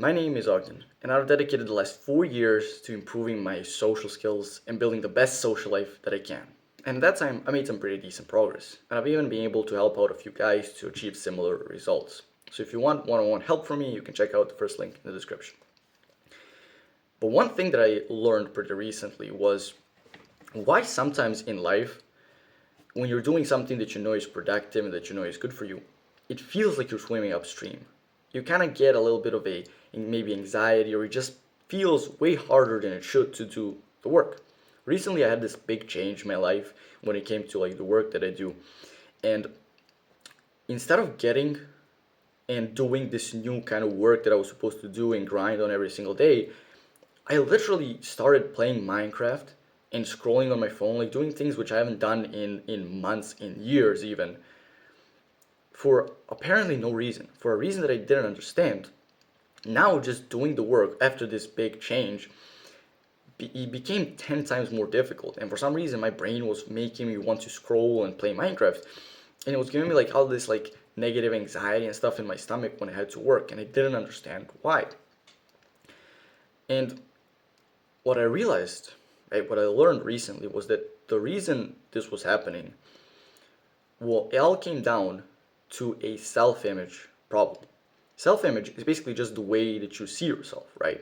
My name is Ogden, and I've dedicated the last 4 years to improving my social skills and building the best social life that I can. And in that time, I made some pretty decent progress, and I've even been able to help out a few guys to achieve similar results. So if you want one-on-one help from me, you can check out the first link in the description. But one thing that I learned pretty recently was why sometimes in life, when you're doing something that you know is productive and that you know is good for you, it feels like you're swimming upstream. You kind of get a little bit of a maybe anxiety, or it just feels way harder than it should to do the work. Recently, I had this big change in my life when it came to like the work that I do, and instead of getting and doing this new kind of work that I was supposed to do and grind on every single day, I literally started playing Minecraft and scrolling on my phone, like doing things which I haven't done in months, in years even, for apparently no reason, for a reason that I didn't understand. Now, just doing the work after this big change, it became 10 times more difficult. And for some reason, my brain was making me want to scroll and play Minecraft. And it was giving me like all this like negative anxiety and stuff in my stomach when I had to work. And I didn't understand why. And what I realized, right, what I learned recently was that the reason this was happening, well, it all came down to a self-image problem. Self-image is basically just the way that you see yourself, right?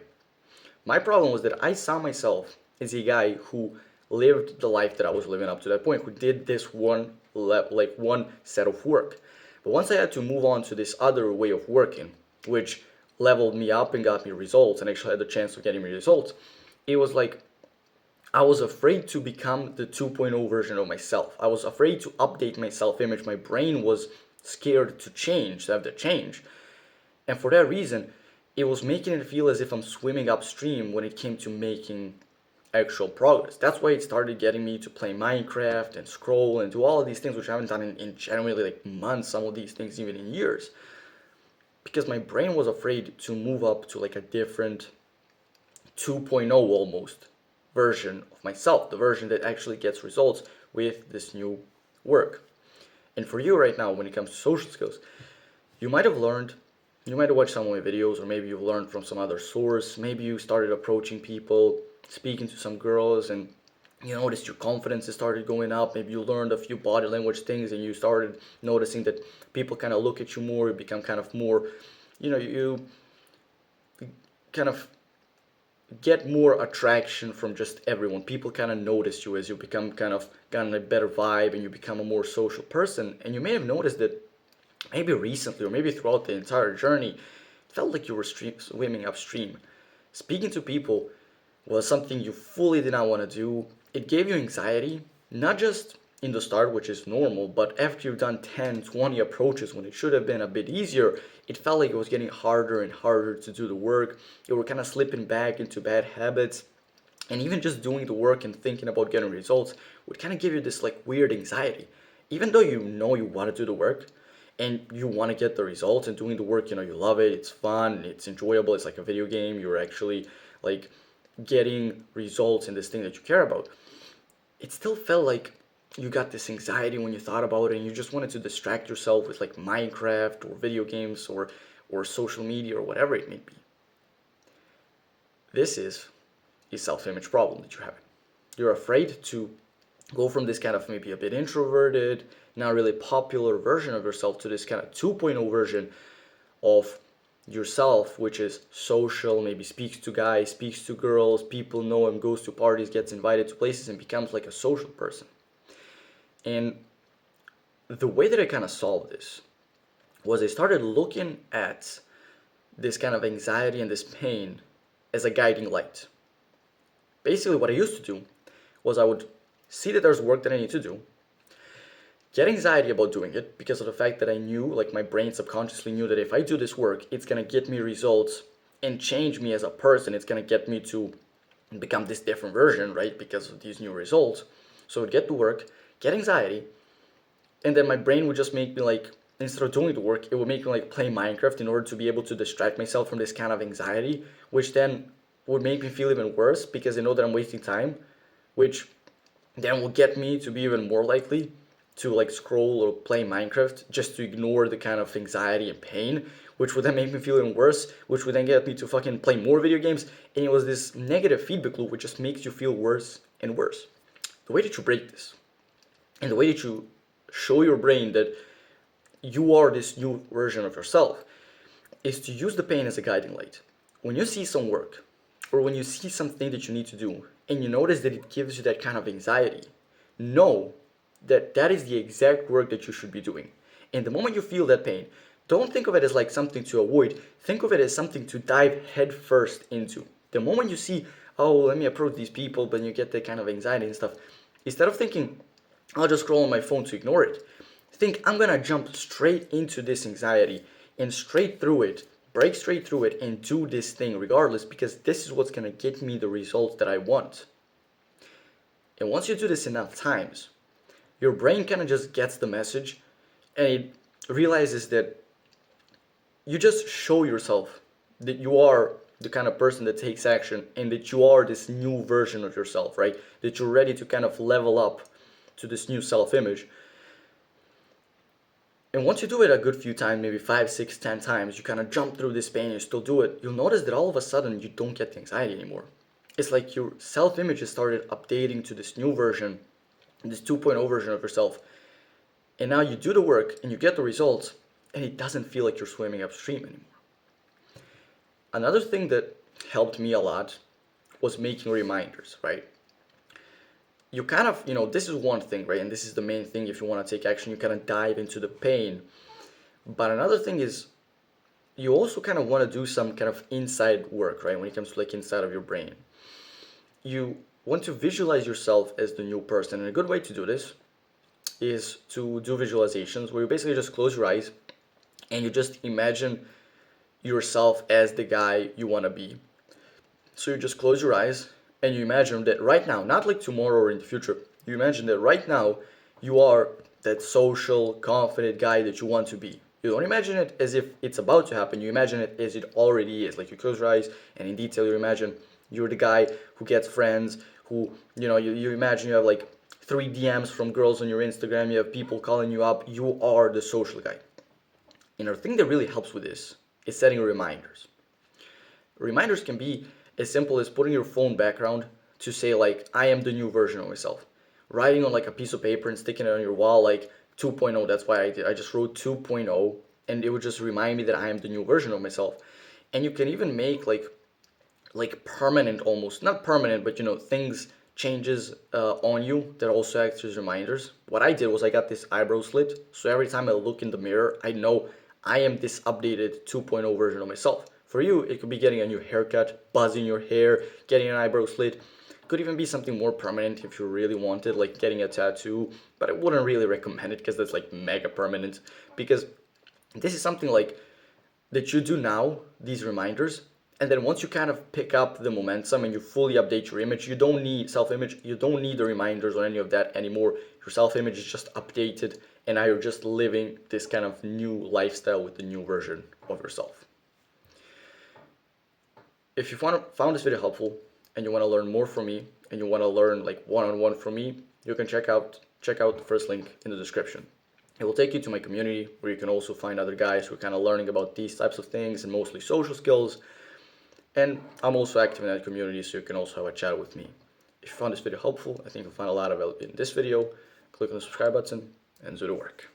My problem was that I saw myself as a guy who lived the life that I was living up to that point, who did this one set of work. But once I had to move on to this other way of working, which leveled me up and got me results and actually had the chance of getting me results, it was like I was afraid to become the 2.0 version of myself. I was afraid to update my self-image. My brain was scared to change, to have the change. And for that reason, it was making it feel as if I'm swimming upstream when it came to making actual progress. That's why it started getting me to play Minecraft and scroll and do all of these things, which I haven't done in generally like months, some of these things even in years. Because my brain was afraid to move up to like a different 2.0 almost version of myself, the version that actually gets results with this new work. And for you right now, when it comes to social skills, you might have learned, you might have watched some of my videos, or maybe you've learned from some other source. Maybe you started approaching people, speaking to some girls, and you noticed your confidence has started going up. Maybe you learned a few body language things, and you started noticing that people kind of look at you more. You become kind of more, you kind of get more attraction from just everyone. People kind of notice you as you become kind of got a better vibe and you become a more social person. And you may have noticed that maybe recently or maybe throughout the entire journey, it felt like you were swimming upstream. Speaking to people was something you fully did not want to do. It gave you anxiety, not just in the start, which is normal, but after you've done 10, 20 approaches when it should have been a bit easier, it felt like it was getting harder and harder to do the work. You were kind of slipping back into bad habits. And even just doing the work and thinking about getting results would kind of give you this like weird anxiety. Even though you know you want to do the work and you want to get the results and doing the work, you love it, it's fun, it's enjoyable, it's like a video game, you're actually like getting results in this thing that you care about. It still felt like you got this anxiety when you thought about it and you just wanted to distract yourself with like Minecraft or video games or social media or whatever it may be. This is a self-image problem that you have. You're afraid to go from this kind of maybe a bit introverted, not really popular version of yourself to this kind of 2.0 version of yourself, which is social, maybe speaks to guys, speaks to girls, people know him, goes to parties, gets invited to places, and becomes like a social person. And the way that I kind of solved this was I started looking at this kind of anxiety and this pain as a guiding light. Basically, what I used to do was I would see that there's work that I need to do, get anxiety about doing it because of the fact that I knew, like my brain subconsciously knew that if I do this work, it's gonna get me results and change me as a person. It's gonna get me to become this different version, right? Because of these new results. So I would get to work, get anxiety, and then my brain would just make me like, instead of doing the work, it would make me like play Minecraft in order to be able to distract myself from this kind of anxiety, which then would make me feel even worse because I know that I'm wasting time, which then will get me to be even more likely to like scroll or play Minecraft just to ignore the kind of anxiety and pain, which would then make me feel even worse, which would then get me to fucking play more video games, and it was this negative feedback loop which just makes you feel worse and worse. The way that you break this, and the way that you show your brain that you are this new version of yourself, is to use the pain as a guiding light. When you see some work, or when you see something that you need to do, and you notice that it gives you that kind of anxiety, know that that is the exact work that you should be doing. And the moment you feel that pain, don't think of it as like something to avoid, think of it as something to dive headfirst into. The moment you see, oh, let me approach these people, but you get that kind of anxiety and stuff, instead of thinking, I'll just scroll on my phone to ignore it, think, I'm gonna jump straight into this anxiety and straight through it, break straight through it, and do this thing regardless, because this is what's gonna get me the results that I want. And once you do this enough times, your brain kind of just gets the message and it realizes that you just show yourself that you are the kind of person that takes action and that you are this new version of yourself, right? That you're ready to kind of level up to this new self-image. And once you do it a good few times, maybe 5, 6, 10 times, you kind of jump through this pain, you still do it, you'll notice that all of a sudden you don't get the anxiety anymore. It's like your self-image has started updating to this new version, this 2.0 version of yourself. And now you do the work and you get the results, and it doesn't feel like you're swimming upstream anymore. Another thing that helped me a lot was making reminders, right? You kind of, this is one thing, right? And this is the main thing. If you want to take action, you kind of dive into the pain. But another thing is you also kind of want to do some kind of inside work, right? When it comes to like inside of your brain. You want to visualize yourself as the new person. And a good way to do this is to do visualizations where you basically just close your eyes and you just imagine yourself as the guy you want to be. So you just close your eyes and you imagine that right now, not like tomorrow or in the future, you imagine that right now you are that social, confident guy that you want to be. You don't imagine it as if it's about to happen, you imagine it as it already is. Like you close your eyes and in detail you imagine you're the guy who gets friends, who, you imagine you have like 3 DMs from girls on your Instagram, you have people calling you up, you are the social guy. And the thing that really helps with this is setting reminders. Reminders can be as simple as putting your phone background to say like, I am the new version of myself. Writing on like a piece of paper and sticking it on your wall like 2.0, that's why I did. I just wrote 2.0 and it would just remind me that I am the new version of myself. And you can even make like permanent almost, not permanent, but things changes on you that also act as reminders. What I did was I got this eyebrow slit, so every time I look in the mirror, I know I am this updated 2.0 version of myself. For you, it could be getting a new haircut, buzzing your hair, getting an eyebrow slit. Could even be something more permanent if you really wanted, like getting a tattoo, but I wouldn't really recommend it because that's like mega permanent. Because this is something like that you do now, these reminders, and then once you kind of pick up the momentum and you fully update your image, you don't need self-image, you don't need the reminders or any of that anymore. Your self-image is just updated and now you're just living this kind of new lifestyle with the new version of yourself. If you found this video helpful and you want to learn more from me and you want to learn like one-on-one from me, you can check out the first link in the description. It will take you to my community where you can also find other guys who are kind of learning about these types of things and mostly social skills. And I'm also active in that community, so you can also have a chat with me. If you found this video helpful, I think you'll find a lot of value in this video. Click on the subscribe button and do the work.